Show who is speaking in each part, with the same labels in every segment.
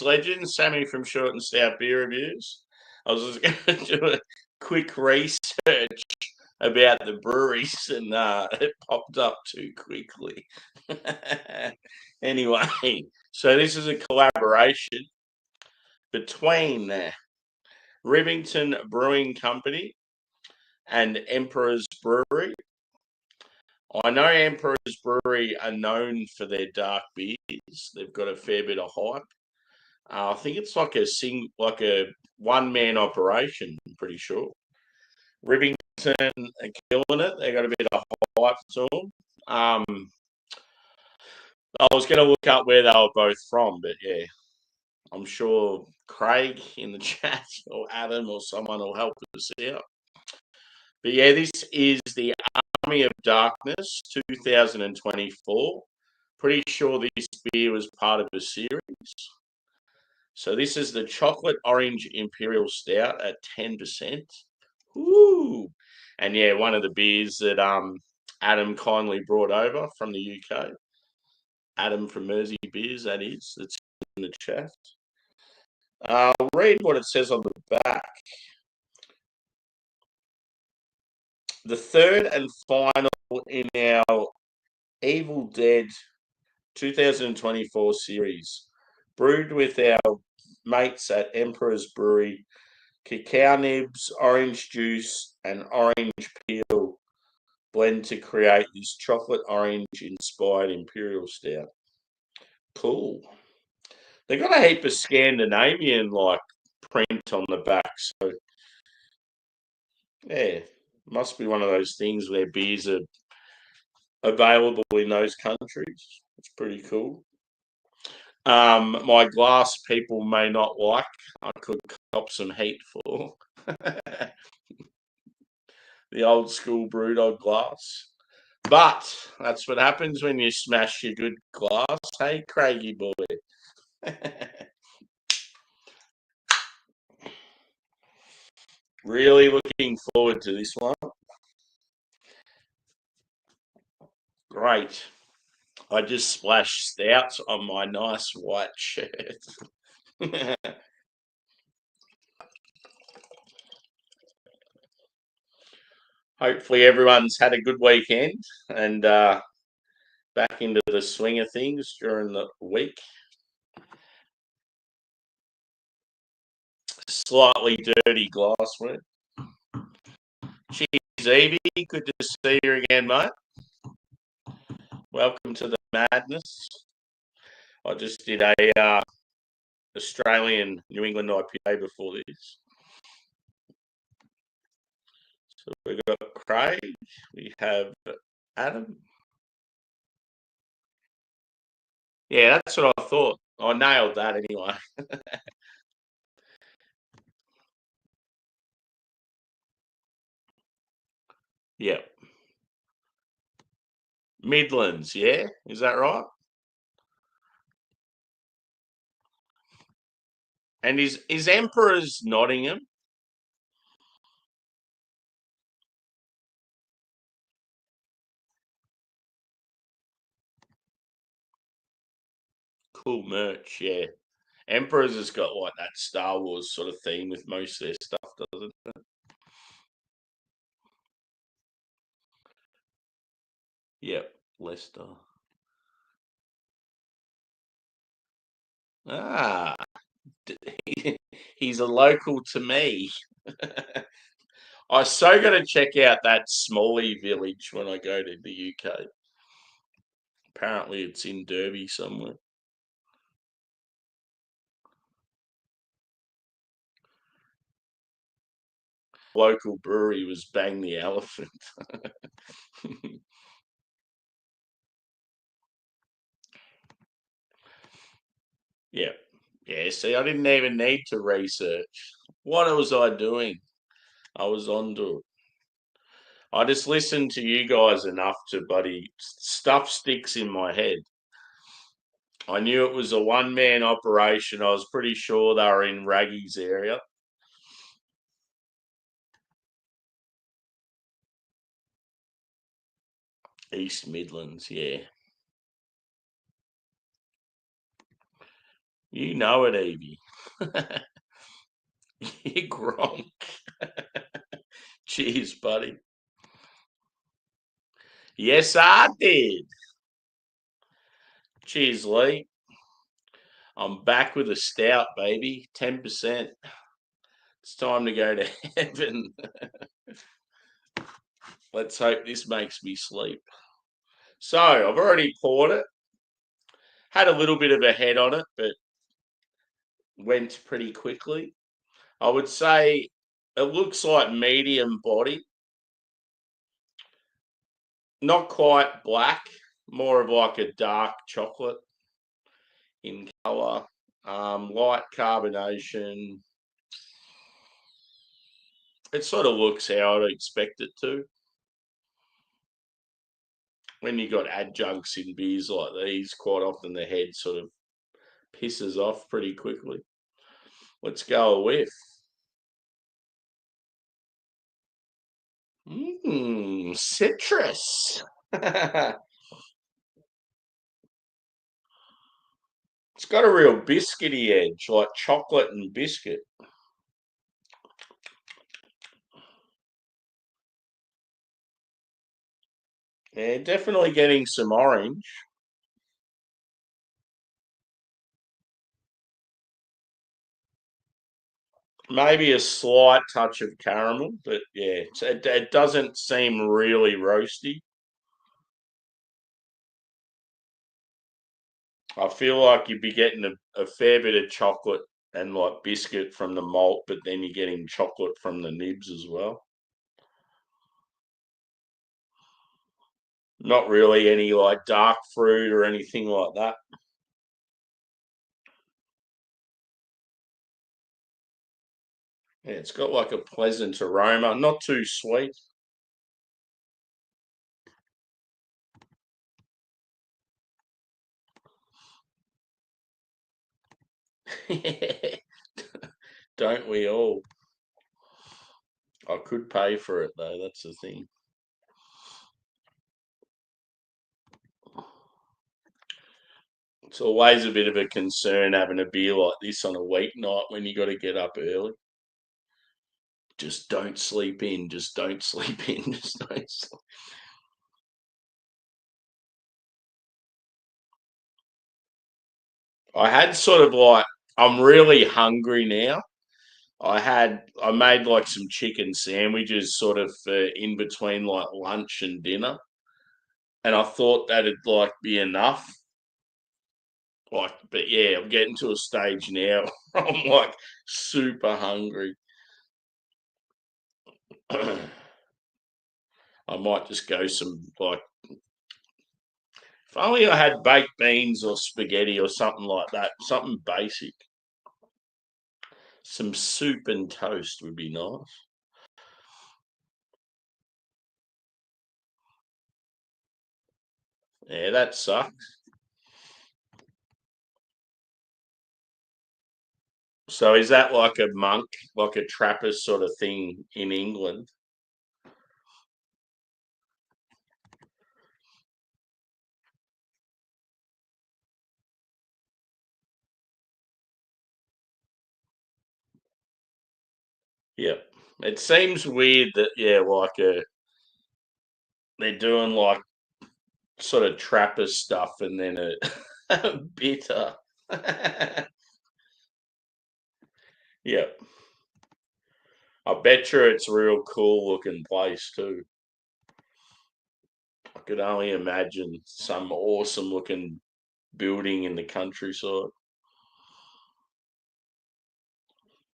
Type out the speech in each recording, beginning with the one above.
Speaker 1: Cheers, legends. Sammy from Short and Stout Beer Reviews. I was just going to do a quick research about the breweries, and it popped up too quickly. Anyway, so this is a collaboration between Rivington Brewing Company and Emperor's Brewery. I know Emperor's Brewery are known for their dark beers. They've got a fair bit of hype. I think it's like a one-man operation, I'm pretty sure. Rivington are killing it. They got a bit of hype to them. I was going to look up where they were both from, but yeah, I'm sure Craig in the chat or Adam or someone will help us out. But yeah, this is the Army of Darkness 2024. Pretty sure this beer was part of a series. So this is the Chocolate Orange Imperial Stout at 10%. Woo! And yeah, one of the beers that Adam kindly brought over from the UK. Adam from Mersey Beers, that is. That's in the chat. I'll read what it says on the back. The third and final in our Evil Dead 2024 series, brewed with our mates at Emperor's Brewery, cacao nibs, orange juice, and orange peel blend to create this chocolate orange inspired Imperial Stout. Cool. They got a heap of Scandinavian like print on the back, so yeah, must be one of those things where beers are available in those countries. It's pretty cool. My glass people may not like. I could cop some heat for the old school Brewdog glass. But that's what happens when you smash your good glass. Hey, Craigie boy. Really looking forward to this one. Great. I just splashed Stouts on my nice white shirt. Hopefully everyone's had a good weekend and back into the swing of things during the week. Slightly dirty glassware. Cheers, Evie. Good to see you again, mate. Welcome to the madness. I just did a Australian New England IPA before this. So we've got Craig. We have Adam. Yeah, that's what I thought. I nailed that anyway. Yep. Midlands, yeah? Is that right? And is Emperor's Nottingham? Cool merch, yeah. Emperor's has got like that Star Wars sort of theme with most of their stuff, doesn't it? Yep, Leicester. Ah, he's a local to me. I so got to check out that Smalley village when I go to the UK. Apparently, it's in Derby somewhere. Local brewery was Bang the Elephant. Yeah. Yeah, see, I didn't even need to research. What was I doing? I was onto it. I just listened to you guys enough to, buddy, stuff sticks in my head. I knew it was a one-man operation. I was pretty sure they were in Raggy's area. East Midlands, yeah. You know it, Evie. You Gronk. Cheers, buddy. Yes, I did. Cheers, Lee. I'm back with a stout, baby. 10%. It's time to go to heaven. Let's hope this makes me sleep. So, I've already poured it. Had a little bit of a head on it, but went pretty quickly. I would say it looks like medium body. Not quite black, more of like a dark chocolate in colour. Light carbonation. It sort of looks how I'd expect it to. When you got adjuncts in beers like these, quite often the head sort of pisses off pretty quickly. Let's go a whiff. Citrus. It's got a real biscuity edge, like chocolate and biscuit. Yeah, definitely getting some orange. Maybe a slight touch of caramel, but yeah, it doesn't seem really roasty. I feel like you'd be getting a fair bit of chocolate and like biscuit from the malt, but then you're getting chocolate from the nibs as well. Not really any like dark fruit or anything like that. Yeah, it's got like a pleasant aroma, not too sweet. Don't we all? I could pay for it though, that's the thing. It's always a bit of a concern having a beer like this on a weeknight when you got to get up early. Just don't sleep in. Just don't sleep in. Just don't sleep. I had sort of like, I'm really hungry now. I made like some chicken sandwiches sort of in between like lunch and dinner. And I thought that'd like be enough. Like, but yeah, I'm getting to a stage now. I'm like super hungry. I might just go some like, if only I had baked beans or spaghetti or something like that, something basic. Some soup and toast would be nice. Yeah, that sucks. So is that like a monk, like a Trappist sort of thing in England? Yeah. It seems weird that like they're doing like sort of Trappist stuff and then a bitter. Yeah. I bet you it's a real cool looking place too. I could only imagine some awesome looking building in the countryside.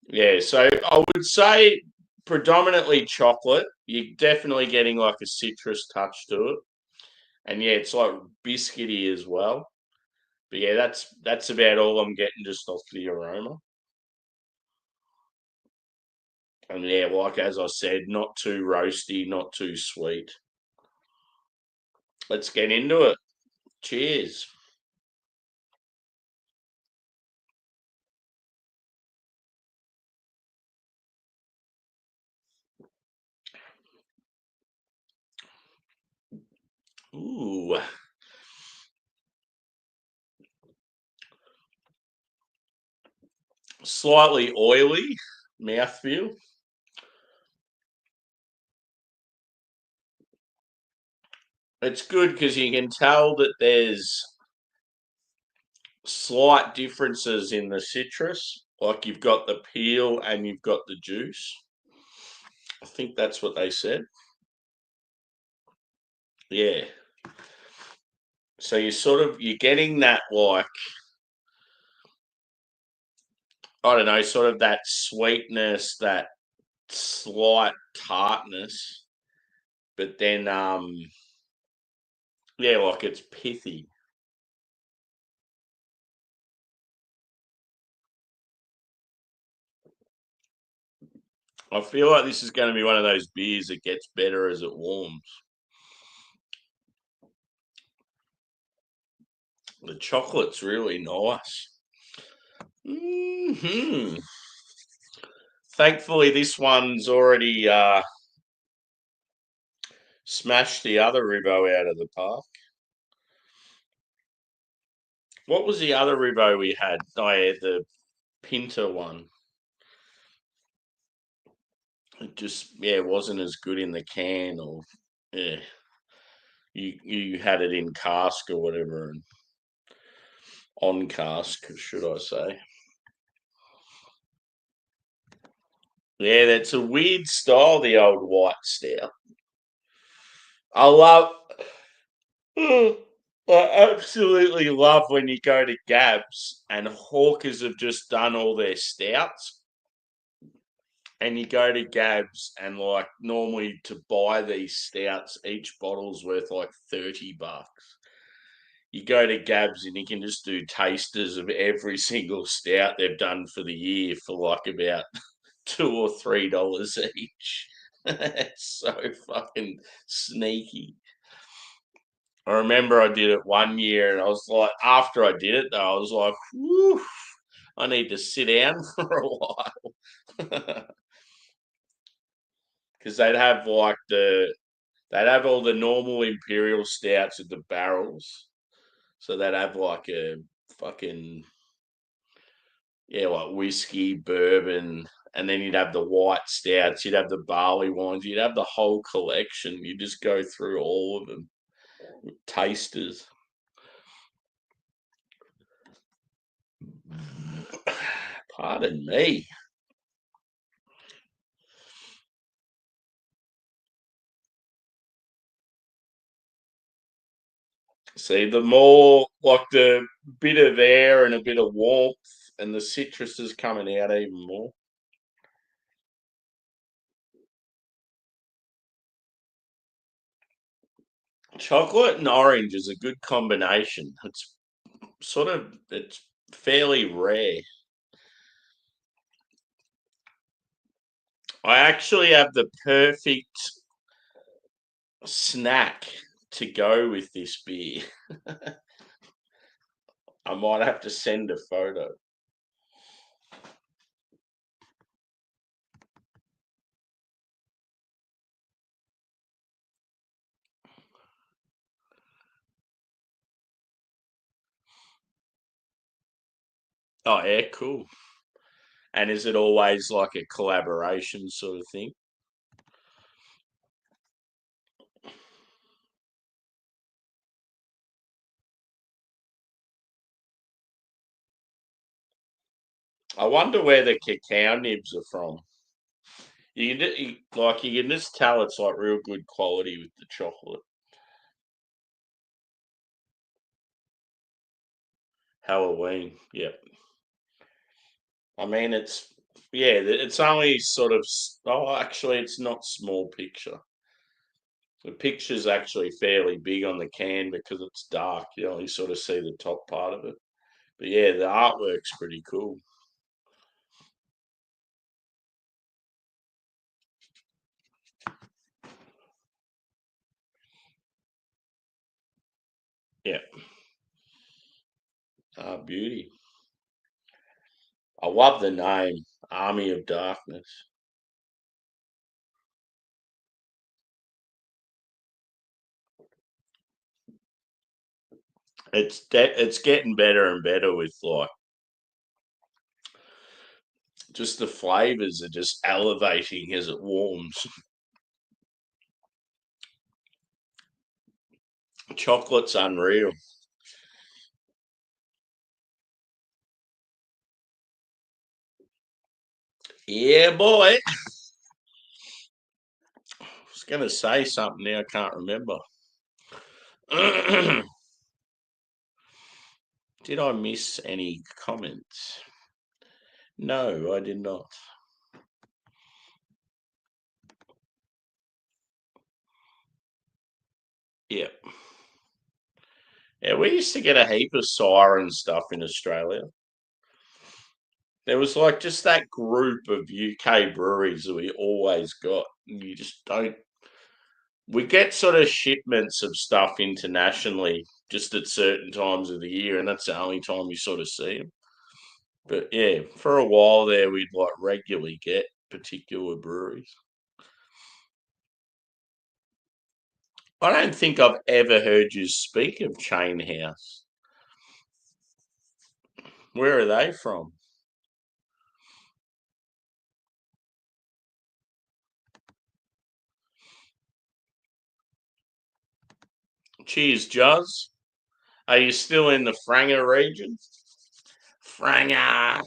Speaker 1: Yeah, so I would say predominantly chocolate. You're definitely getting like a citrus touch to it. And yeah, it's like biscuity as well. But yeah, that's about all I'm getting just off the aroma. And yeah, like as I said, not too roasty, not too sweet. Let's get into it. Cheers. Ooh. Slightly oily mouthfeel. It's good because you can tell that there's slight differences in the citrus. Like you've got the peel and you've got the juice. I think that's what they said. Yeah. So you're getting that, like, I don't know, sort of that sweetness, that slight tartness, but then yeah, like it's pithy. I feel like this is going to be one of those beers that gets better as it warms. The chocolate's really nice. Thankfully, this one's already smashed the other Rivo out of the park. What was the other Rivo we had? Oh, yeah, the Pinter one. It just, yeah, wasn't as good in the can, or yeah, you had it in cask or whatever, and on cask, should I say? Yeah, that's a weird style, the old white stout. I love, I absolutely love when you go to Gabs and hawkers have just done all their stouts, and you go to Gabs and, like, normally to buy these stouts, each bottle's worth like $30. You go to Gabs and you can just do tasters of every single stout they've done for the year for like about $2 or $3 each. It's so fucking sneaky. I remember I did it one year and I was like, after I did it though, I was like, whew, I need to sit down for a while. Because they'd have all the normal Imperial stouts with the barrels. So they'd have like a fucking, yeah, like whiskey, bourbon, and then you'd have the white stouts, you'd have the barley wines, you'd have the whole collection. You just go through all of them. Tasters. Pardon me. See, the more, like, the bit of air and a bit of warmth, and the citrus is coming out even more. Chocolate and orange is a good combination. It's fairly rare. I actually have the perfect snack to go with this beer. I might have to send a photo. Oh, yeah, cool. And is it always like a collaboration sort of thing? I wonder where the cacao nibs are from. You can just tell it's like real good quality with the chocolate. Halloween, yeah. I mean, it's only sort of. Oh, actually, it's not small picture. The picture's actually fairly big on the can because it's dark. You only sort of see the top part of it. But yeah, the artwork's pretty cool. Yeah. Ah, beauty. I love the name, Army of Darkness. It's getting better and better with, like, Just the flavours are just elevating as it warms. Chocolate's unreal. Yeah, boy. I was going to say something now, I can't remember. Did I miss any comments? No, I did not. Yep. Yeah, we used to get a heap of siren stuff in Australia. There was like just that group of UK breweries that we always got. You just don't. We get sort of shipments of stuff internationally just at certain times of the year, and that's the only time you sort of see them. But yeah, for a while there, we'd like regularly get particular breweries. I don't think I've ever heard you speak of Chain House. Where are they from? Cheers, Juz. Are you still in the Franger region? Franger.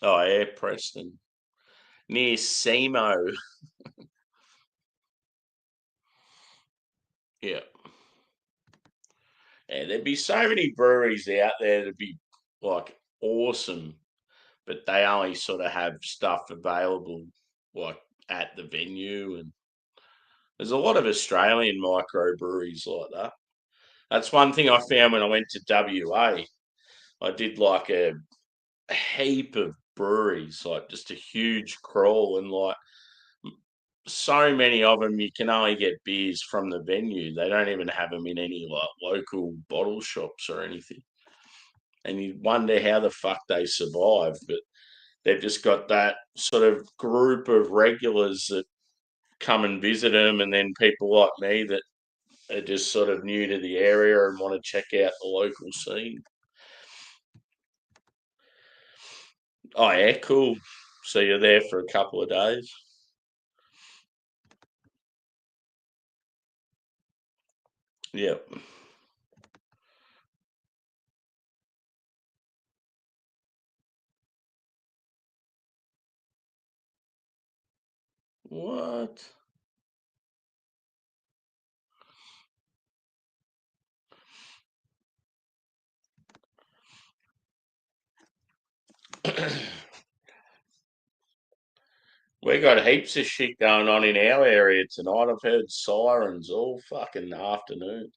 Speaker 1: Oh, yeah, Preston. Near Semo. Yeah. Yeah, there'd be so many breweries out there that'd be like awesome, but they only sort of have stuff available like at the venue. And there's a lot of Australian microbreweries like that. That's one thing I found when I went to WA. I did like a heap of breweries, like just a huge crawl, and like so many of them you can only get beers from the venue. They don't even have them in any like local bottle shops or anything. And you wonder how the fuck they survive, but they've just got that sort of group of regulars that come and visit them, and then people like me that are just sort of new to the area and want to check out the local scene. Oh yeah, cool. So you're there for a couple of days. Yep. What? We got heaps of shit going on in our area tonight. I've heard sirens all fucking afternoon.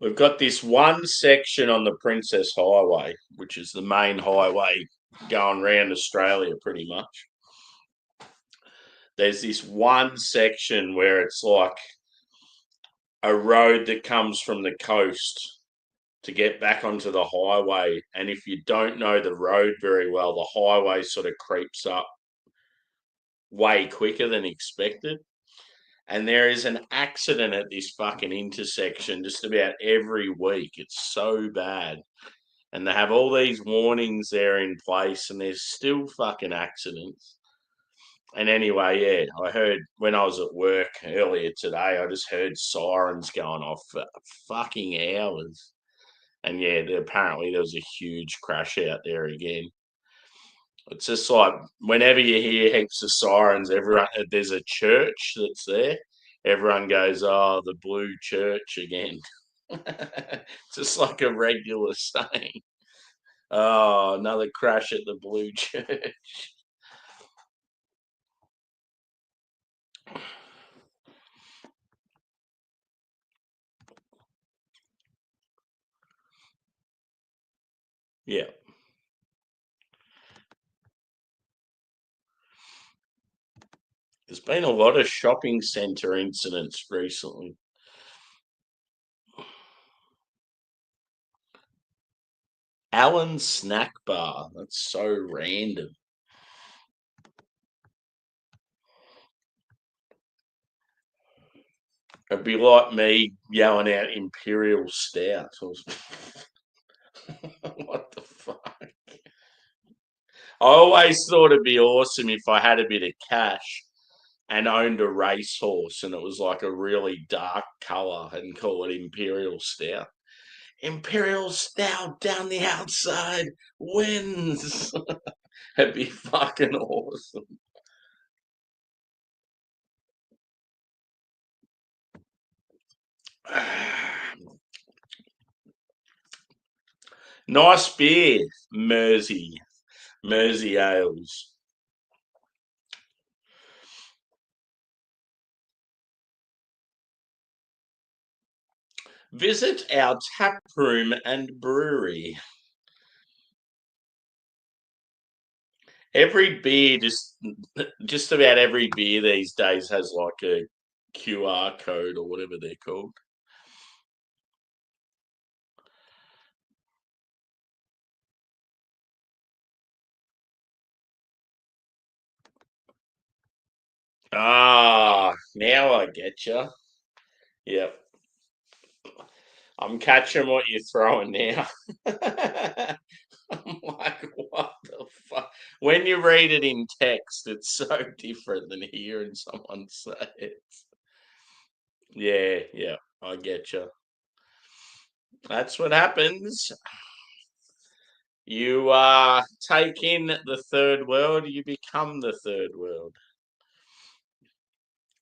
Speaker 1: We've got this one section on the Princess Highway, which is the main highway going around Australia pretty much. There's this one section where it's like a road that comes from the coast to get back onto the highway. And if you don't know the road very well, the highway sort of creeps up way quicker than expected. And there is an accident at this fucking intersection just about every week. It's so bad. And they have all these warnings there in place, and there's still fucking accidents. And anyway, yeah, I heard when I was at work earlier today, I just heard sirens going off for fucking hours. And yeah, apparently there was a huge crash out there again. It's just like whenever you hear heaps of sirens, everyone there's a church that's there. Everyone goes, "Oh, the blue church again." Just like a regular saying. Oh, another crash at the blue church. Yeah. There's been a lot of shopping centre incidents recently. Allen's Snack Bar. That's so random. It'd be like me yelling out Imperial Stout. What the fuck? I always thought it'd be awesome if I had a bit of cash and owned a racehorse and it was like a really dark colour and call it Imperial Stout. Imperial Stout down the outside wins. It'd be fucking awesome. Nice beer, Mersey Ales. Visit our tap room and brewery. Every beer, just about every beer these days has like a QR code or whatever they're called. Ah, now I get you. Yep, I'm catching what you're throwing now. I'm like, what the fuck? When you read it in text, it's so different than hearing someone say it. Yeah, yeah, I get you. That's what happens. You take in the third world, you become the third world.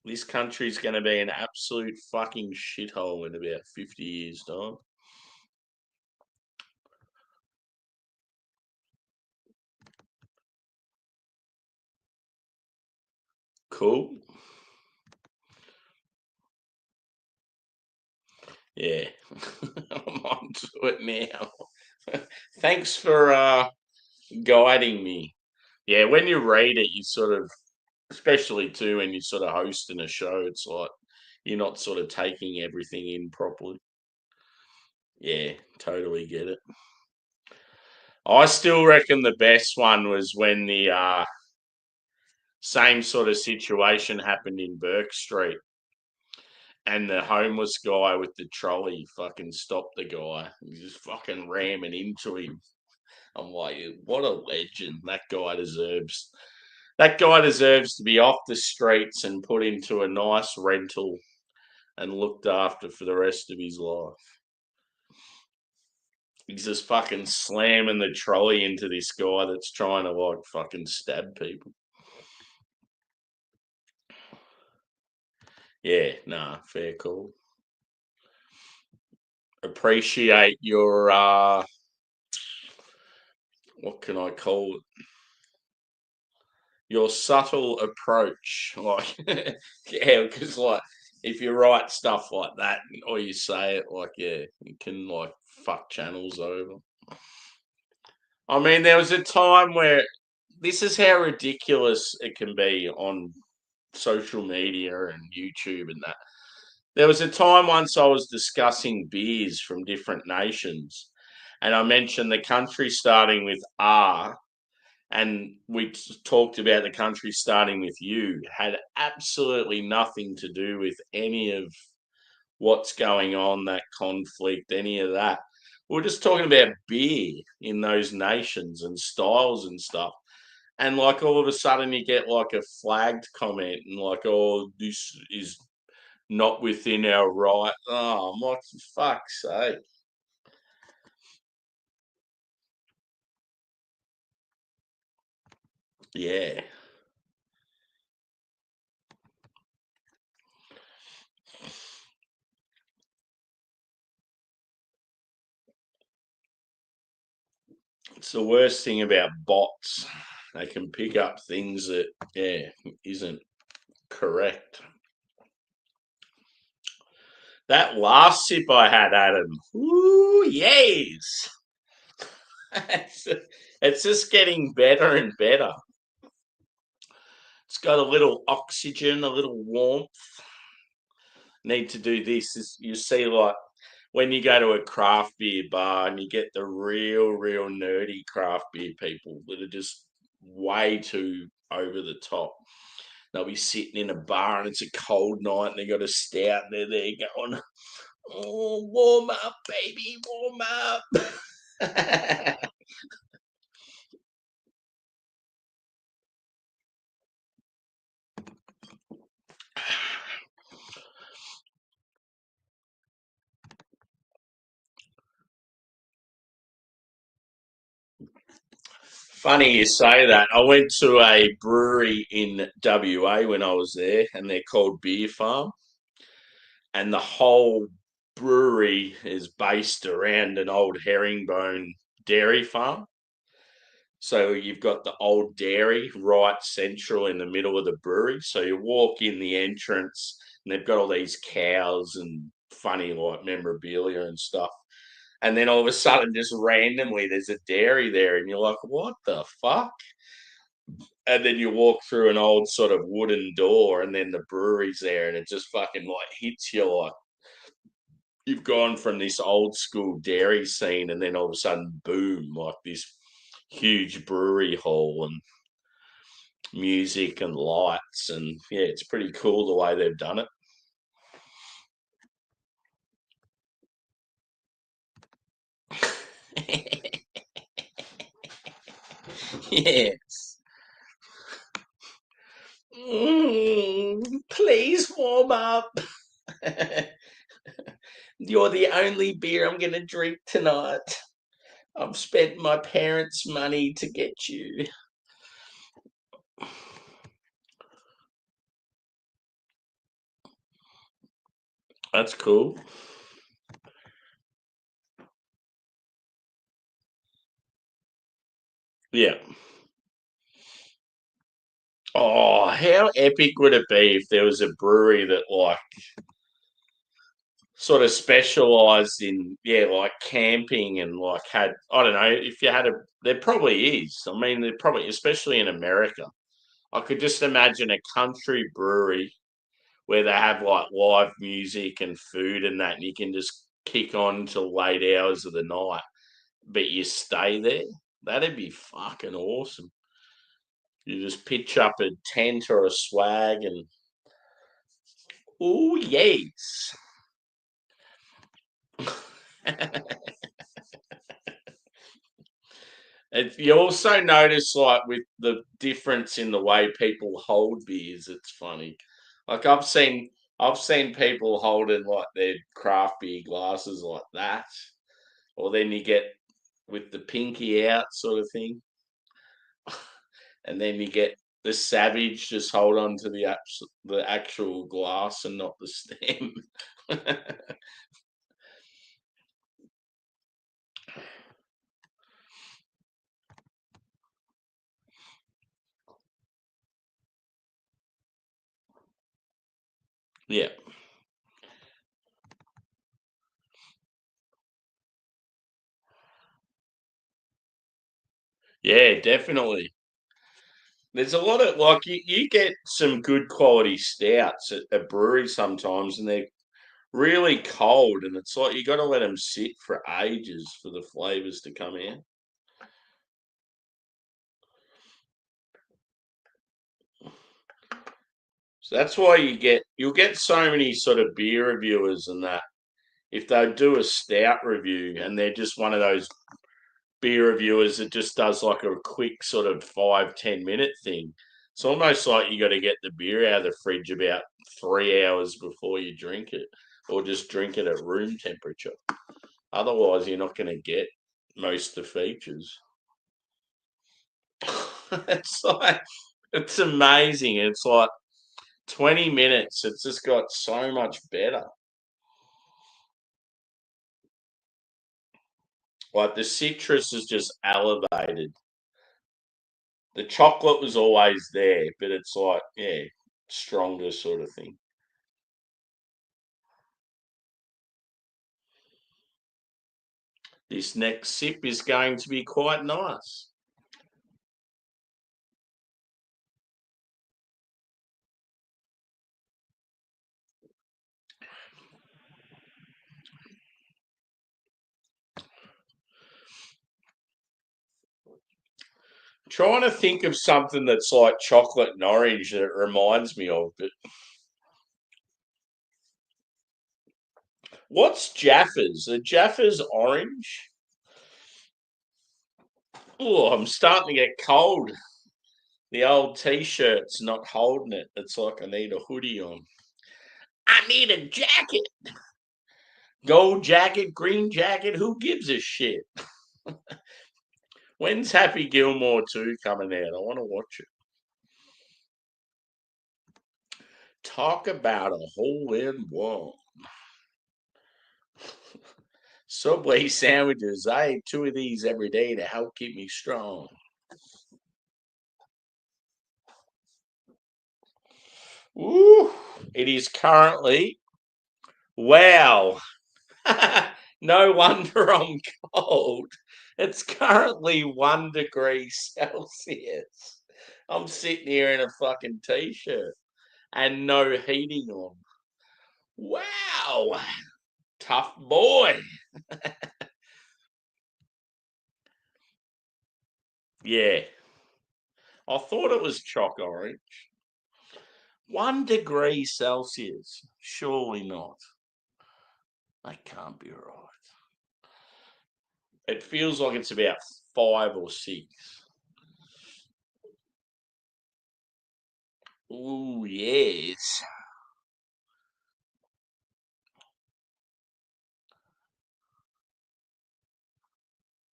Speaker 1: This country's going to be an absolute fucking shithole in about 50 years' time. Cool. Yeah. I'm on to it now. Thanks for guiding me. Yeah, when you read it, you sort of, especially too when you're sort of hosting a show, it's like you're not sort of taking everything in properly. Yeah, totally get it. I still reckon the best one was when the same sort of situation happened in Burke Street and the homeless guy with the trolley fucking stopped the guy. He's just fucking ramming into him. I'm like, what a legend. That guy deserves to be off the streets and put into a nice rental and looked after for the rest of his life. He's just fucking slamming the trolley into this guy that's trying to like fucking stab people. Yeah, nah, fair call. Appreciate your what can I call it? Your subtle approach. Like yeah, because like if you write stuff like that or you say it like yeah, you can like fuck channels over. I mean, there was a time where this is how ridiculous it can be on social media and YouTube and that. There was a time once I was discussing beers from different nations, and I mentioned the country starting with R, and we talked about the country starting with U, had absolutely nothing to do with any of what's going on, that conflict, any of that. We're just talking about beer in those nations and styles and stuff. And like all of a sudden you get like a flagged comment and like, oh, this is not within our right. Oh, I'm like, for fuck's sake. Yeah. It's the worst thing about bots. They can pick up things that, yeah, isn't correct. That last sip I had, Adam, ooh, yes. it's, it's just getting better and better. It's got a little oxygen, a little warmth. Need to do this. You see, like, when you go to a craft beer bar and you get the real nerdy craft beer people that are just way too over the top. They'll be sitting in a bar and it's a cold night and they got a stout and they're there going, "Oh, warm up, baby, warm up." Funny you say that. I went to a brewery in WA when I was there, and they're called Beer Farm, and the whole brewery is based around an old herringbone dairy farm. So you've got the old dairy right central in the middle of the brewery. So you walk in the entrance, and they've got all these cows and funny like memorabilia and stuff. And then all of a sudden, just randomly, there's a dairy there, and you're like, "What the fuck?" And then you walk through an old sort of wooden door, and then the brewery's there, and it just fucking like hits you like you've gone from this old school dairy scene, and then all of a sudden, boom, like this huge brewery hall and music and lights, and yeah, it's pretty cool the way they've done it. Yes. Please warm up. You're the only beer I'm going to drink tonight. I've spent my parents' money to get you. That's cool. Yeah. Oh, how epic would it be if there was a brewery that like sort of specialized in like camping and like had I don't know if you had a there probably is. I mean, there probably especially in America. I could just imagine a country brewery where they have like live music and food and that, and you can just kick on till late hours of the night, but you stay there. That'd be fucking awesome. You just pitch up a tent or a swag and oh yes. You also notice like with the difference in the way people hold beers, it's funny. Like I've seen people holding like their craft beer glasses like that. Or then you get with the pinky out sort of thing. And then you get the savage just hold on to the actual glass and not the stem. Yeah. Yeah, definitely. There's a lot of like you get some good quality stouts at breweries sometimes, and they're really cold, and it's like you got to let them sit for ages for the flavors to come in. So that's why you'll get so many sort of beer reviewers and that if they do a stout review and they're just one of those beer reviewers that just does like a quick sort of 5-10 minute thing. It's almost like you got to get the beer out of the fridge about 3 hours before you drink it, or just drink it at room temperature. Otherwise, you're not going to get most of the features. It's like it's amazing. It's like 20 minutes. It's just got so much better. Like the citrus is just elevated. The chocolate was always there, but it's like, yeah, stronger sort of thing. This next sip is going to be quite nice. Trying to think of something that's like chocolate and orange that it reminds me of. But what's Jaffas? Are Jaffas orange? Oh, I'm starting to get cold. The old T-shirt's not holding it. It's like I need a hoodie on. I need a jacket. Gold jacket, green jacket. Who gives a shit? When's Happy Gilmore 2 coming out? I want to watch it. Talk about a hole in one. Subway sandwiches. I eat 2 of these every day to help keep me strong. Woo! It is currently, wow. No wonder I'm cold. It's currently 1 degree Celsius. I'm sitting here in a fucking t-shirt and no heating on. Wow. Tough boy. Yeah. I thought it was chalk orange. 1 degree Celsius. Surely not. That can't be right. It feels like it's about 5 or 6. Ooh, yes.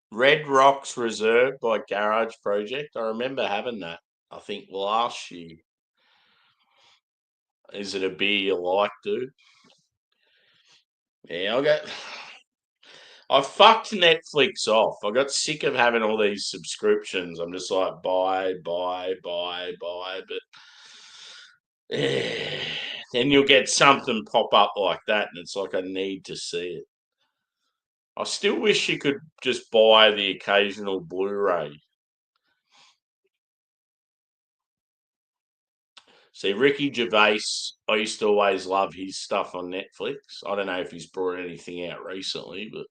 Speaker 1: Red Rocks Reserve by Garage Project. I remember having that. I think last year. Is it a beer you like, dude? Yeah, I fucked Netflix off. I got sick of having all these subscriptions. I'm just like buy. But then you'll get something pop up like that, and it's like I need to see it. I still wish you could just buy the occasional Blu-ray. See, Ricky Gervais, I used to always love his stuff on Netflix. I don't know if he's brought anything out recently, but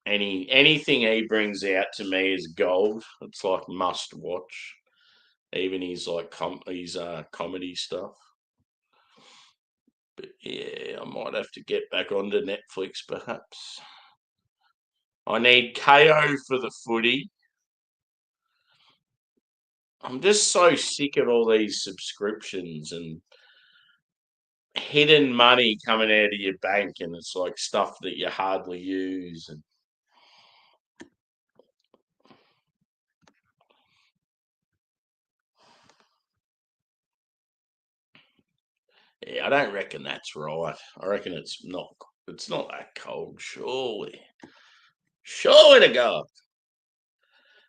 Speaker 1: anything he brings out to me is gold. It's like must watch. Even his like his comedy stuff. But yeah, I might have to get back onto Netflix perhaps. I need KO for the footy. I'm just so sick of all these subscriptions and hidden money coming out of your bank, and it's like stuff that you hardly use. And yeah, I don't reckon that's right. I reckon it's not. It's not that cold, surely. Surely to God.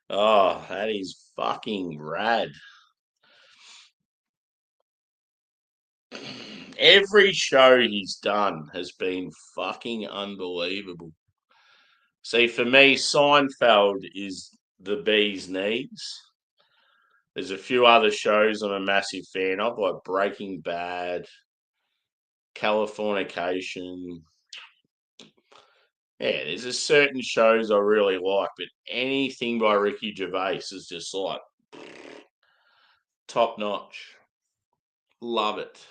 Speaker 1: Oh, that is fucking rad. Every show he's done has been fucking unbelievable. See, for me, Seinfeld is the bee's knees. There's a few other shows I'm a massive fan of, like Breaking Bad, Californication. Yeah, there's a certain shows I really like, but anything by Ricky Gervais is just like top notch. Love it.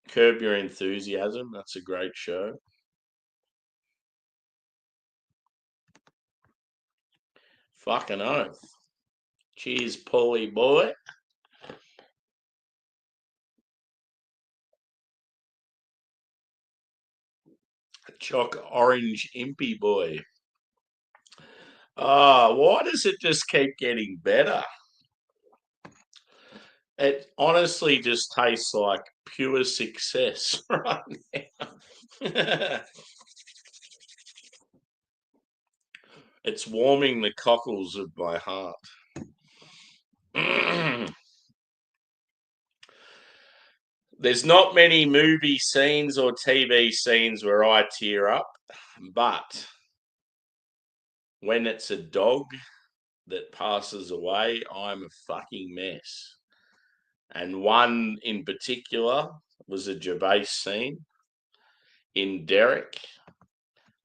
Speaker 1: Curb Your Enthusiasm. That's a great show. Fucking oath. Cheers, Paulie boy. Choc Orange Impy boy. Oh, why does it just keep getting better? It honestly just tastes like pure success right now. It's warming the cockles of my heart. There's not many movie scenes or TV scenes where I tear up, but when it's a dog that passes away, I'm a fucking mess. And one in particular was a Gervais scene in Derek.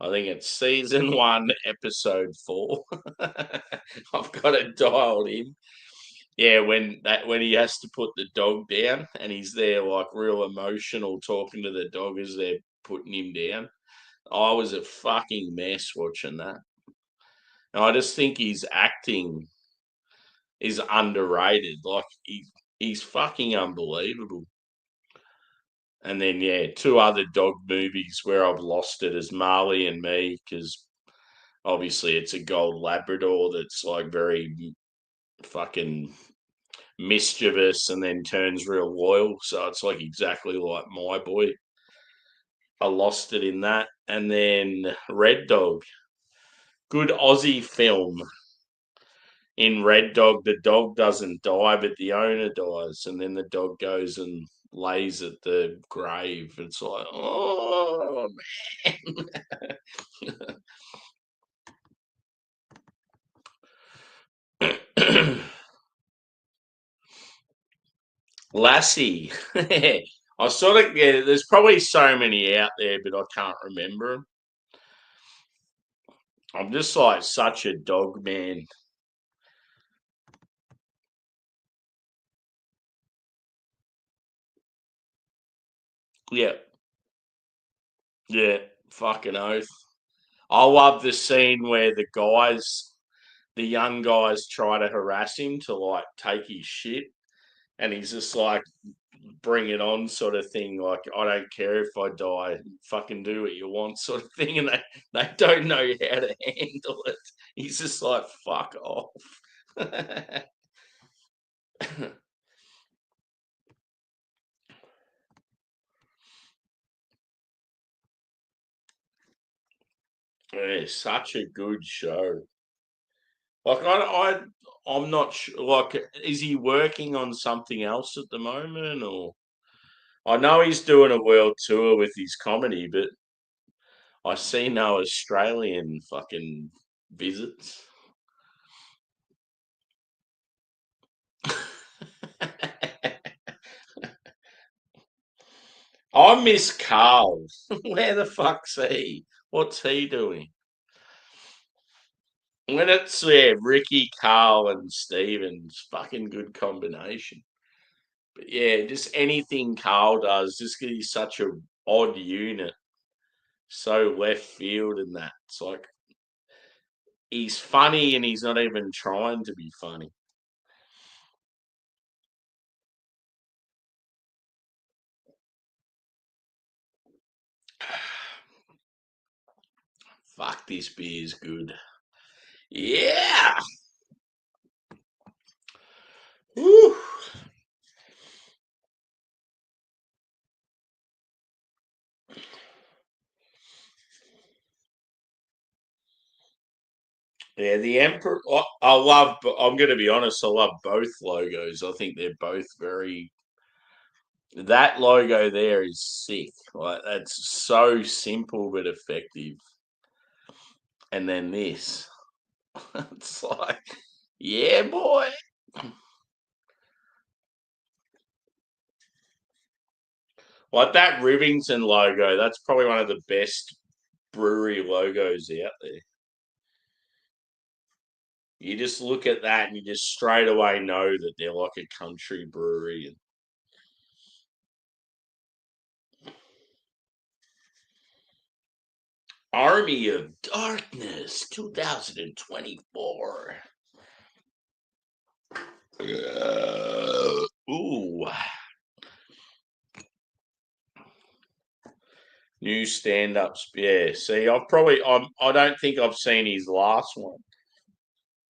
Speaker 1: I think it's season 1, episode 4. I've got it dialed in. Yeah, when he has to put the dog down and he's there like real emotional talking to the dog as they're putting him down. I was a fucking mess watching that. And I just think his acting is underrated. Like he's fucking unbelievable. And then yeah, 2 other dog movies where I've lost it is Marley and Me, because obviously it's a gold Labrador that's like very fucking mischievous and then turns real loyal. So it's like exactly like my boy. I lost it in that. And then Red Dog, good Aussie film. In Red Dog, the dog doesn't die, but the owner dies, and then the dog goes and lays at the grave. It's like, oh man. Lassie. I sort of yeah. There's probably so many out there, but I can't remember them. I'm just like such a dog man. Yeah, yeah, fucking oath. I love the scene where the young guys try to harass him to like take his shit, and he's just like, bring it on sort of thing. Like, I don't care if I die, fucking do what you want sort of thing. And they don't know how to handle it. He's just like, fuck off. Yeah, such a good show. Like I'm not sure. Like, is he working on something else at the moment, or I know he's doing a world tour with his comedy, but I see no Australian fucking visits. I miss Carl. Where the fuck's he? What's he doing? When it's Ricky, Carl, and Stevens, fucking good combination. But yeah, just anything Carl does, just 'cause he's such a odd unit, so left field and that. It's like he's funny and he's not even trying to be funny. Fuck, this beer's good. Yeah. Woo. Yeah, the Emperor. I love. I'm going to be honest. I love both logos. I think they're both very. That logo there is sick. Like, that's so simple but effective. And then this, it's like, yeah, boy. Like that Rivington logo. That's probably one of the best brewery logos out there. You just look at that and you just straight away know that they're like a country brewery. Army of Darkness 2024. Ooh. New stand-ups. Yeah. See, I don't think I've seen his last one.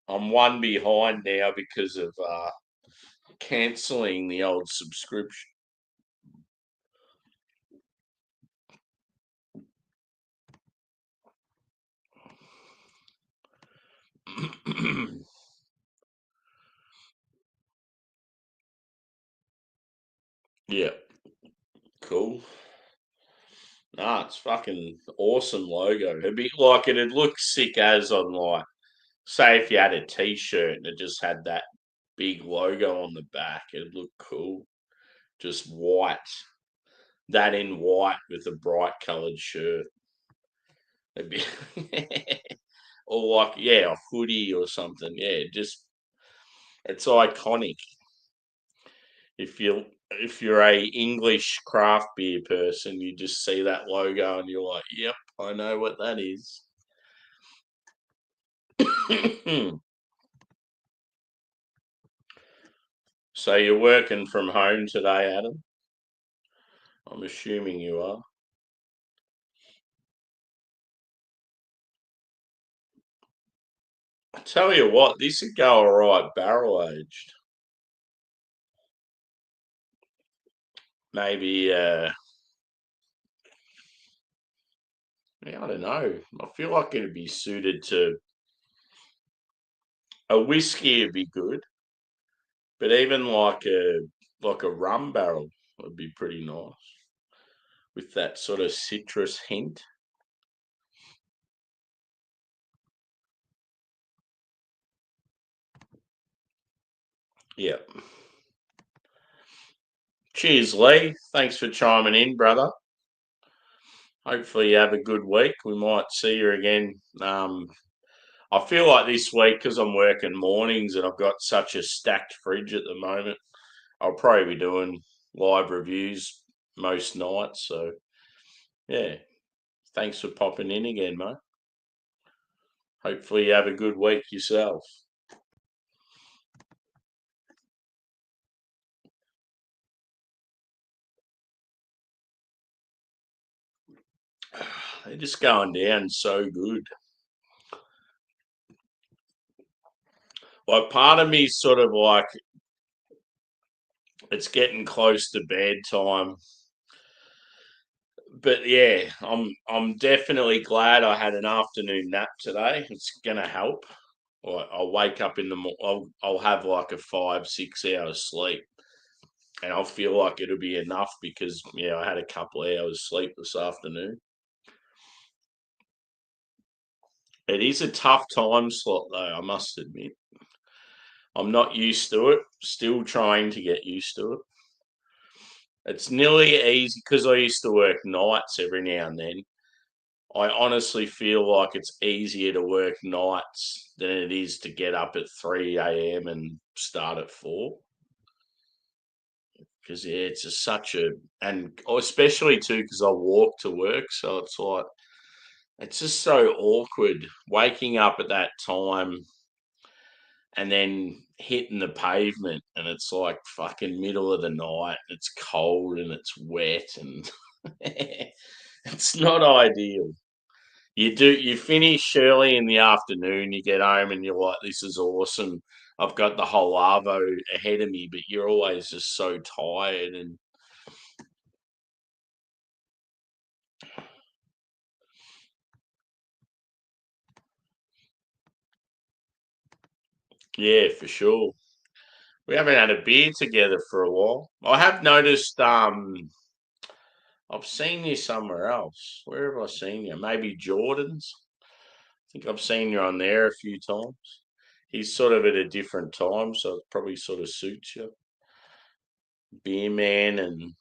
Speaker 1: I'm one behind now because of cancelling the old subscription. Yeah. Cool. Nah, it's fucking awesome logo. It'd be like it'd look sick as on like, say if you had a t-shirt and it just had that big logo on the back, it'd look cool. Just white. That in white with a bright coloured shirt. It'd be or like, yeah, a hoodie or something. Yeah, just it's iconic. If you're a English craft beer person, you just see that logo and you're like, yep, I know what that is. So you're working from home today, Adam? I'm assuming you are. I tell you what, this would go all right barrel aged. Maybe, yeah, I don't know. I feel like it'd be suited to a whiskey would be good, but even like a rum barrel would be pretty nice with that sort of citrus hint. Yeah. Cheers, Lee. Thanks for chiming in, brother. Hopefully you have a good week. We might see you again. I feel like this week, because I'm working mornings and I've got such a stacked fridge at the moment, I'll probably be doing live reviews most nights. So, yeah, thanks for popping in again, mate. Hopefully you have a good week yourself. They're just going down so good. Like, part of me sort of like it's getting close to bedtime. But yeah, I'm definitely glad I had an afternoon nap today. It's gonna help. I'll wake up in the I'll have like a 5-6 hours sleep, and I'll feel like it'll be enough because I had a couple of hours sleep this afternoon. It is a tough time slot though, I must admit. I'm not used to it. Still trying to get used to it. It's nearly easy because I used to work nights every now and then. I honestly feel like it's easier to work nights than it is to get up at 3 a.m. and start at 4. Because it's just such a, and especially too because I walk to work, so it's like it's just so awkward waking up at that time and then hitting the pavement, and it's like fucking middle of the night. It's cold and it's wet, and it's not ideal. You finish early in the afternoon, you get home and you're like, this is awesome. I've got the whole Arvo ahead of me, but you're always just so tired. And yeah, for sure. We haven't had a beer together for a while. I have noticed I've seen you somewhere else. Where have I seen you? Maybe Jordan's. I think I've seen you on there a few times. He's sort of at a different time, so it probably sort of suits you. Beer man and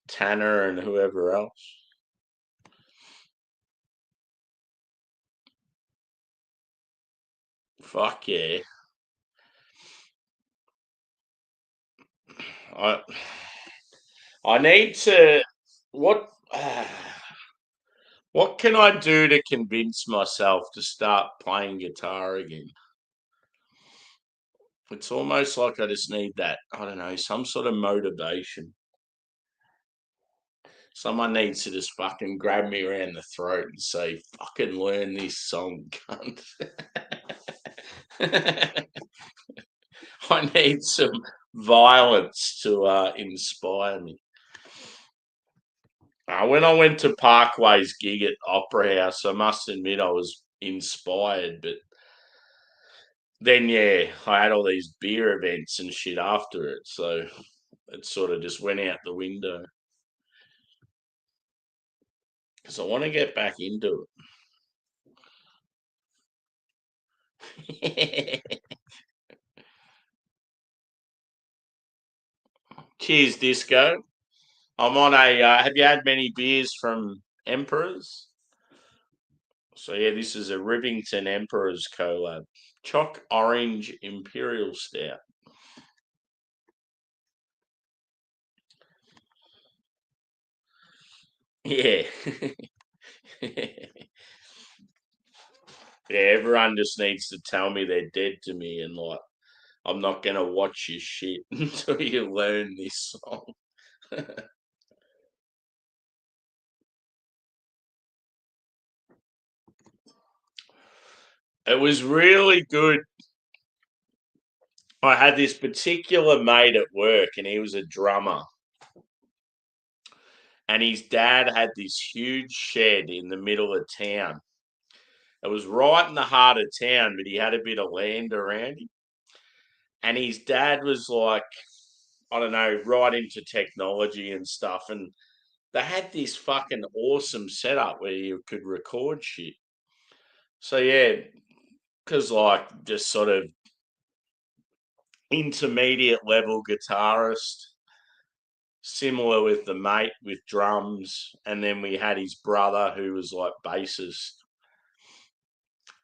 Speaker 1: Tanner and whoever else. Fuck yeah. I I need to what what can I do to convince myself to start playing guitar again? It's almost like I just need that, I don't know, some sort of motivation. Someone needs to just fucking grab me around the throat and say, fucking learn this song, cunt. I need some violence to inspire me. When I went to Parkway's gig at Opera House, I must admit I was inspired, but then I had all these beer events and shit after it, so it sort of just went out the window because I want to get back into it. Cheers, Disco. I'm on a. Have you had many beers from Emperors? So yeah, this is a Rivington Emperor's collab. Choc Orange Imperial Stout. Yeah. Yeah, everyone just needs to tell me they're dead to me and like I'm not gonna watch your shit until you learn this song. It was really good. I had this particular mate at work and he was a drummer. And his dad had this huge shed in the middle of town. It was right in the heart of town, but he had a bit of land around him. And his dad was like, I don't know, right into technology and stuff. And they had this fucking awesome setup where you could record shit. So yeah, because like just sort of intermediate level guitarist, similar with the mate with drums, and then we had his brother who was like bassist.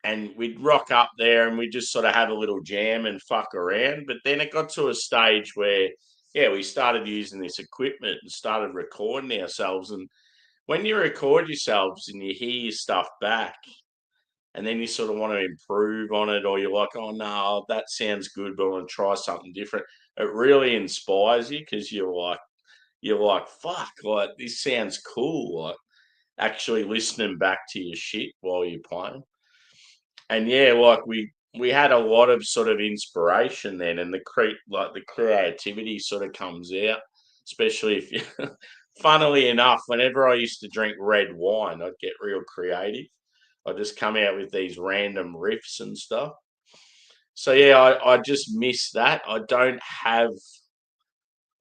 Speaker 1: And we'd rock up there and we'd just sort of have a little jam and fuck around. But then it got to a stage where, yeah, we started using this equipment and started recording ourselves. And when you record yourselves and you hear your stuff back, and then you sort of want to improve on it, or you're like, oh no, that sounds good, but I want to try something different. It really inspires you because you're like, fuck, like this sounds cool. Like actually listening back to your shit while you're playing. And yeah, like we had a lot of sort of inspiration then, and the creativity sort of comes out, especially if you. Funnily enough, whenever I used to drink red wine, I'd get real creative. I'd just come out with these random riffs and stuff. So yeah, I just miss that. I don't have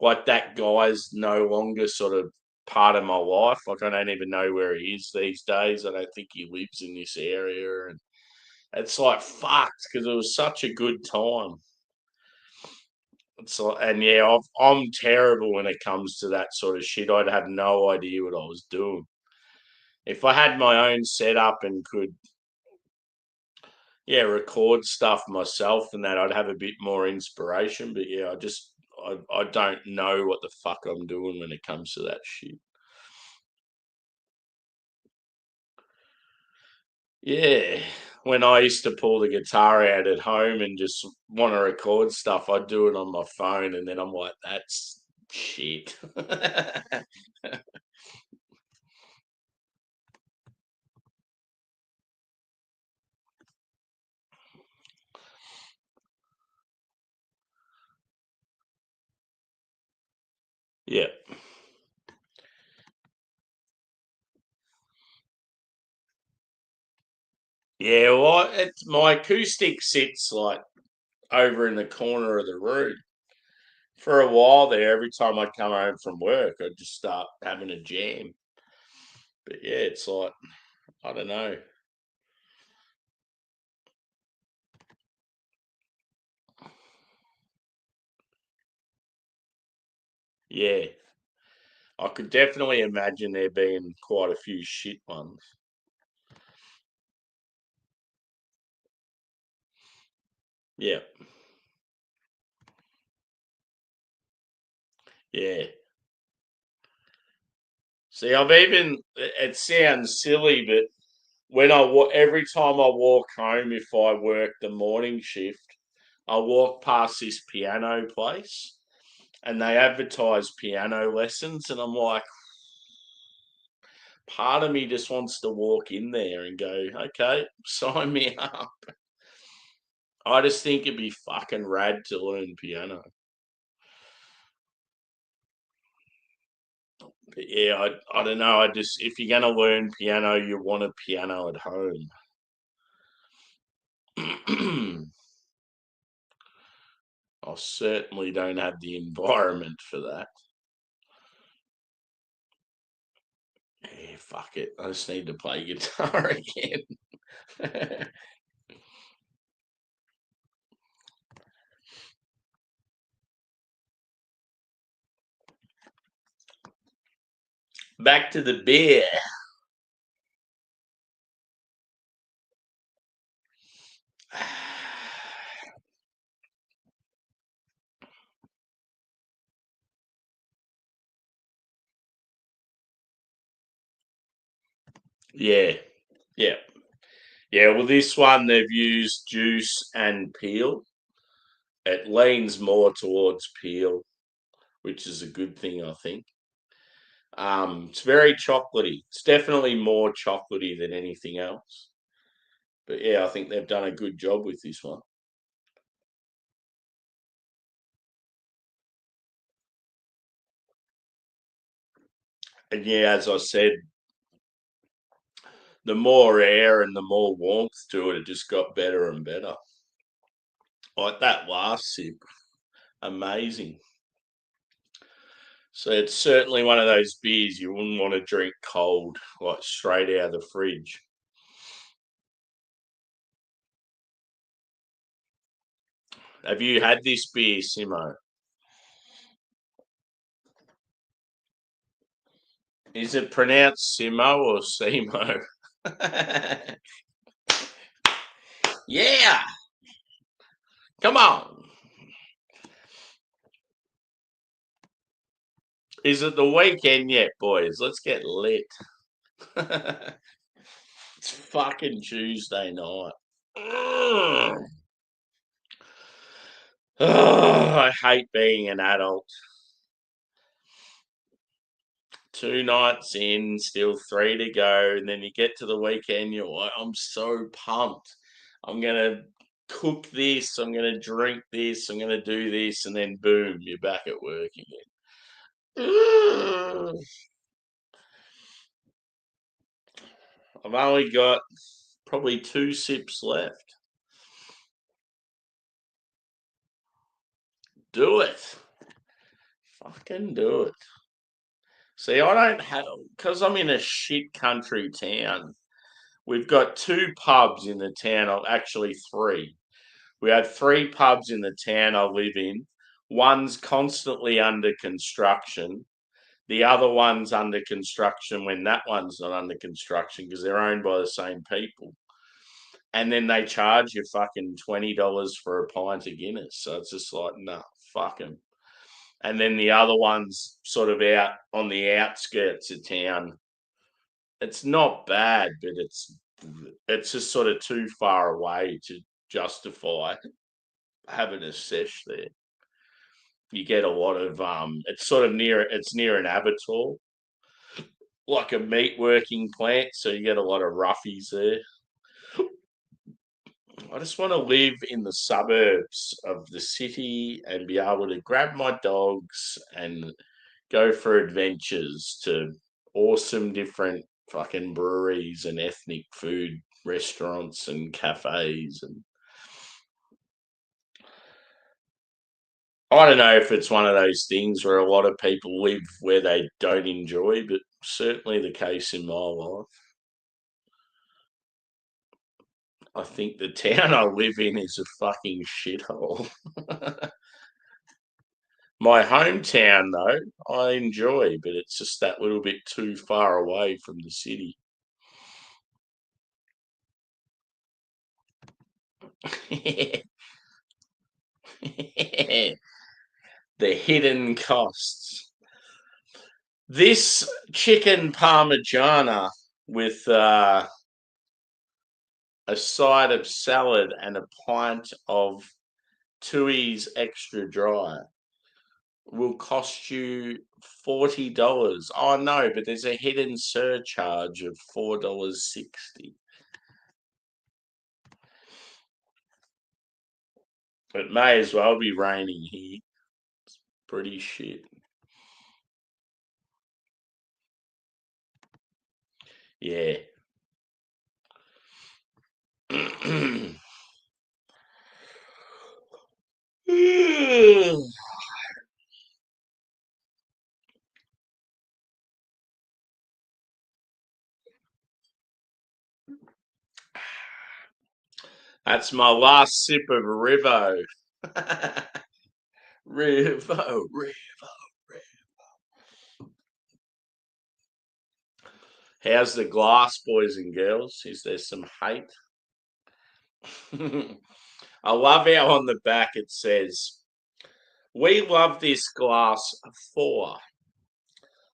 Speaker 1: like that guy's no longer sort of part of my life. Like I don't even know where he is these days. I don't think he lives in this area, and it's like fucked because it was such a good time. It's like, and yeah, I'm terrible when it comes to that sort of shit. I'd have no idea what I was doing. If I had my own setup and could, yeah, record stuff myself and that, I'd have a bit more inspiration. But yeah, I don't know what the fuck I'm doing when it comes to that shit. Yeah. When I used to pull the guitar out at home and just want to record stuff, I'd do it on my phone and then I'm like, that's shit. Yeah. Yeah, well, it's my acoustic sits like over in the corner of the room. For a while there, every time I'd come home from work, I'd just start having a jam. But yeah, it's like I don't know. Yeah, I could definitely imagine there being quite a few shit ones. Yeah, yeah. See, it sounds silly, but every time I walk home, if I work the morning shift, I walk past this piano place and they advertise piano lessons, and I'm like, part of me just wants to walk in there and go, okay, sign me up. I just think it'd be fucking rad to learn piano. But yeah, I don't know. I just if you're gonna learn piano, you want a piano at home. I certainly don't have the environment for that. Yeah, fuck it. I just need to play guitar again. Back to the beer. Yeah. Yeah. Yeah. Well, this one they've used juice and peel. It leans more towards peel, which is a good thing, I think. It's very chocolatey. It's definitely more chocolatey than anything else. But yeah, I think they've done a good job with this one. And yeah, as I said, the more air and the more warmth to it, it just got better and better. Like that last sip, amazing. So it's certainly one of those beers you wouldn't want to drink cold, like straight out of the fridge. Have you had this beer, Simo? Is it pronounced Simo or Simo? Yeah, come on. Is it the weekend yet, boys? Let's get lit. It's fucking Tuesday night. Ugh. Oh, I hate being an adult. 2 nights in, still 3 to go, and then you get to the weekend, you're like, I'm so pumped. I'm gonna cook this, I'm gonna drink this, I'm gonna do this, and then boom, you're back at work again. Ugh. I've only got probably 2 sips left. Do it. Fucking do it. See, I don't have, because I'm in a shit country town. We've got 2 pubs in the town, actually 3. We have 3 pubs in the town I live in. One's constantly under construction. The other one's under construction when that one's not under construction because they're owned by the same people. And then they charge you fucking $20 for a pint of Guinness. So it's just like, nah, fuck 'em. And then the other one's sort of out on the outskirts of town. It's not bad, but it's just sort of too far away to justify having a sesh there. You get a lot of it's sort of near an abattoir, like a meat working plant, so you get a lot of roughies there. I just want to live in the suburbs of the city and be able to grab my dogs and go for adventures to awesome different fucking breweries and ethnic food restaurants and cafes. And I don't know if it's one of those things where a lot of people live where they don't enjoy, but certainly the case in my life. I think the town I live in is a fucking shithole. My hometown, though, I enjoy, but it's just that little bit too far away from the city. The hidden costs. This chicken parmigiana with a side of salad and a pint of Tui's extra dry will cost you $40. Oh no, but there's a hidden surcharge of $4.60. It may as well be raining here. It's pretty shit. Yeah. That's my last sip of Rivo. Rivo, Rivo. How's the glass, boys and girls? Is there some hate? I love how on the back it says, "We love this glass for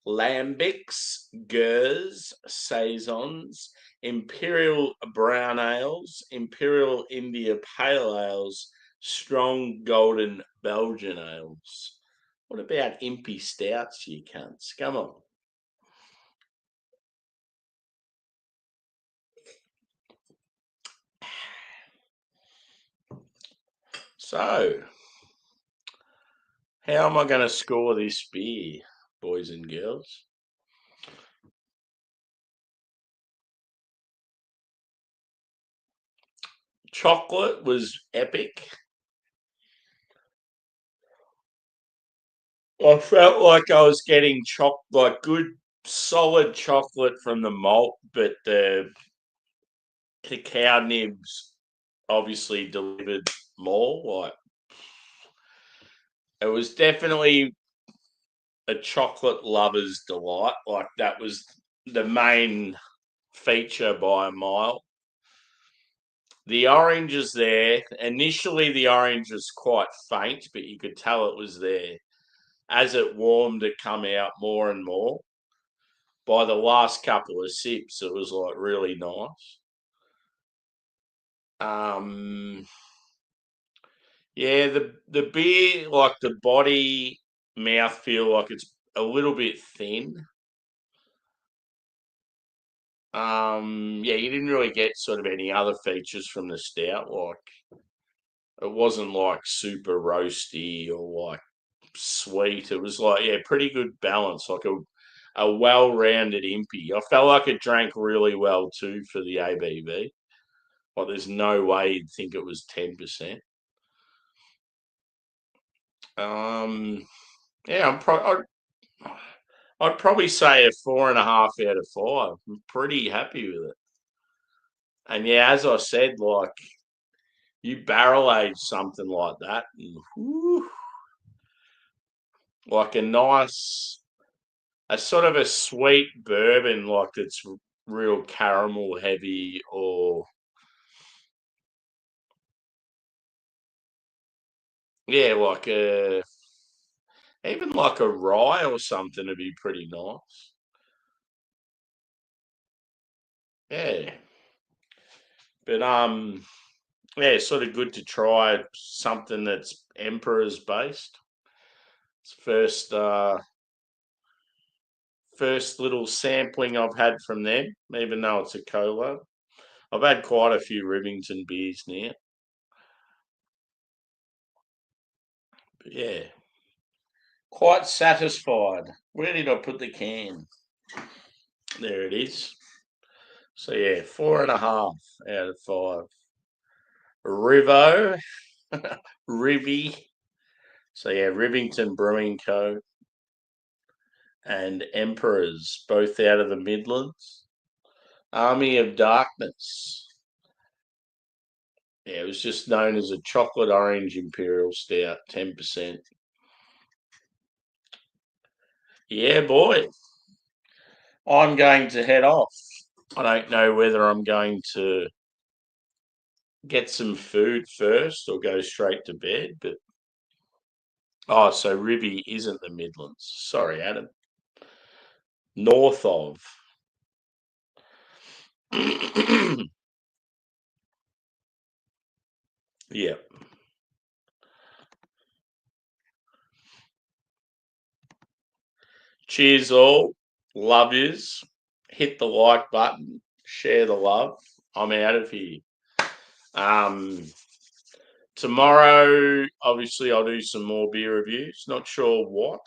Speaker 1: lambics, gers, saisons, Imperial brown ales, Imperial India pale ales, strong golden Belgian ales. What about Impy stouts, you cunts? Come on. So, how am I going to score this beer, boys and girls? Chocolate was epic. I felt like I was getting like good, solid chocolate from the malt, but the cacao nibs obviously delivered more. Like it was definitely a chocolate lover's delight. Like that was the main feature by a mile. The orange is there. Initially, the orange was quite faint, but you could tell it was there. As it warmed, it come out more and more. By the last couple of sips, it was like really nice. Yeah, the beer, like the body mouth feel like it's a little bit thin. Yeah, you didn't really get sort of any other features from the stout. Like it wasn't like super roasty or like sweet. It was like, yeah, pretty good balance, like a well-rounded impy. I felt like it drank really well too for the ABV. Like there's no way you'd think it was 10%. Yeah, I'd probably say a 4.5 out of 5. I'm pretty happy with it. And yeah, as I said, like you barrel age something like that, and whew, like a sort of a sweet bourbon, like it's real caramel heavy, or yeah, like even like a rye or something would be pretty nice. Yeah, but yeah, sort of good to try something that's Emperor's based. It's first little sampling I've had from them, even though it's a collab. I've had quite a few Rivington beers now. But yeah, quite satisfied. Where did I put the can? There it is. So yeah, 4.5 out of 5. Rivo, Rivy. So yeah, Rivington Brewing Co. and Emperors, both out of the Midlands. Army of Darkness. Yeah, it was just known as a chocolate orange Imperial Stout, 10%. Yeah, boy. I'm going to head off. I don't know whether I'm going to get some food first or go straight to bed, but oh, so Ribby isn't the Midlands. Sorry, Adam. North of. Yeah. Cheers all. Love yous. Hit the like button. Share the love. I'm out of here. Um, Tomorrow, obviously, I'll do some more beer reviews. Not sure what,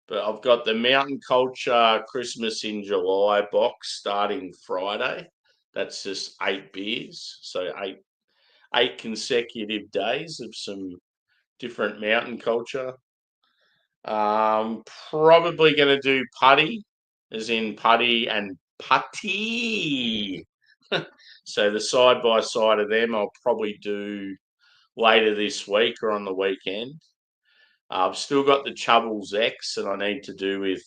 Speaker 1: but I've got the Mountain Culture Christmas in July box starting Friday. That's just 8 beers, so eight consecutive days of some different mountain culture. Probably going to do putty, as in putty and putty. So the side by side of them, I'll probably do later this week or on the weekend. I've still got the Chubbles X that I need to do with,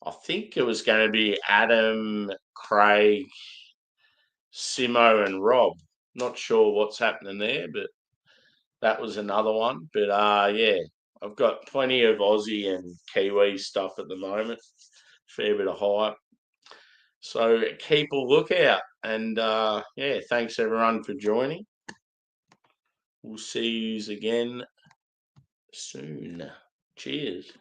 Speaker 1: I think it was going to be Adam, Craig, Simo, and Rob. Not sure what's happening there, but that was another one. But yeah, I've got plenty of Aussie and Kiwi stuff at the moment. Fair bit of hype. So keep a lookout. And yeah, thanks everyone for joining. We'll see you again soon. Cheers.